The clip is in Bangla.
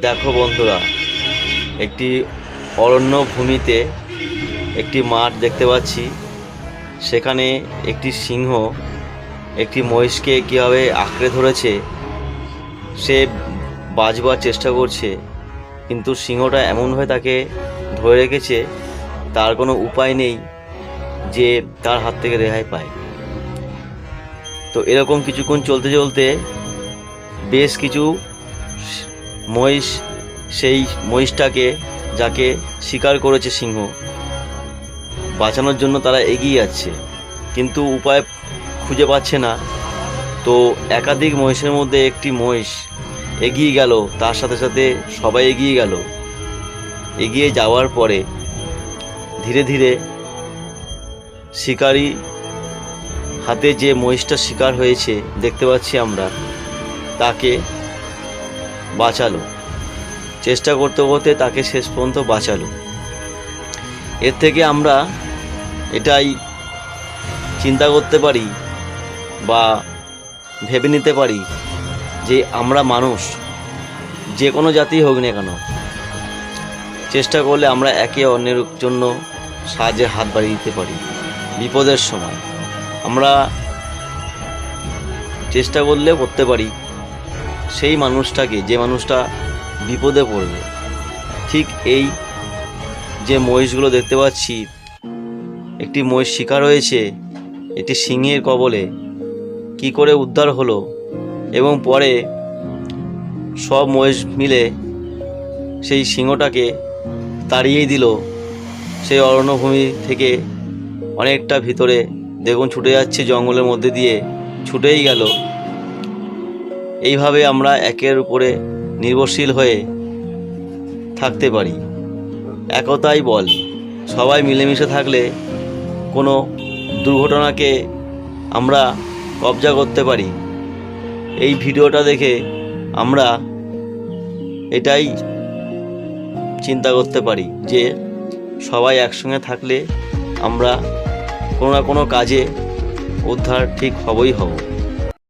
দেখো বন্ধুরা, একটি অরণ্য ভূমিতে একটি মাঠ দেখতে পাচ্ছি। সেখানে একটি সিংহ একটি মহিষকে কীভাবে আঁকড়ে ধরেছে, সে বাঁচবার চেষ্টা করছে, কিন্তু সিংহটা এমনভাবে তাকে ধরে রেখেছে, তার কোনো উপায় নেই যে তার হাত থেকে রেহাই পায়। তো এরকম কিছুক্ষণ চলতে চলতে বেশ কিছু মহিষ সেই মহিষটাকে, যাকে শিকার করেছে সিংহ, বাঁচানোর জন্য তারা এগিয়ে যাচ্ছে, কিন্তু উপায় খুঁজে পাচ্ছে না। তো একাধিক মহিষের মধ্যে একটি মহিষ এগিয়ে গেল, তার সাথে সাথে সবাই এগিয়ে গেল। এগিয়ে যাওয়ার পরে ধীরে ধীরে শিকারি হাতে যে মহিষটা শিকার হয়েছে দেখতে পাচ্ছি আমরা, তাকে বাঁচালো। চেষ্টা করতে করতে তাকে শেষ পর্যন্ত বাঁচালো। এর থেকে আমরা এটাই চিন্তা করতে পারি বা ভেবে নিতে পারি যে আমরা মানুষ, যে কোনো জাতি হোক না কেন, চেষ্টা করলে আমরা একে অন্যের জন্য সাহায্যের হাত বাড়িয়ে দিতে পারি। বিপদের সময় আমরা চেষ্টা করলে করতে পারি সেই মানুষটাকে, যে মানুষটা বিপদে পড়বে। ঠিক এই যে মহিষগুলো দেখতে পাচ্ছি, একটি মহিষ শিকার হয়েছে একটি সিংহের কবলে, কি করে উদ্ধার হলো, এবং পরে সব মহিষ মিলে সেই সিংহটাকে তাড়িয়ে দিল। সেই অরণ্যভূমি থেকে অনেকটা ভিতরে দেখুন ছুটে যাচ্ছে, জঙ্গলের মধ্যে দিয়ে ছুটেই গেল। এইভাবে আমরা একের উপরে নির্ভরশীল হয়ে থাকতে পারি। একতাই বল। সবাই মিলেমিশে থাকলে কোনো দুর্ঘটনাকে আমরা কবজা করতে পারি। এই ভিডিওটা দেখে আমরা এটাই চিন্তা করতে পারি যে সবাই একসঙ্গে থাকলে আমরা কোনো না কোনো কাজে উদ্ধার ঠিক হবই হব।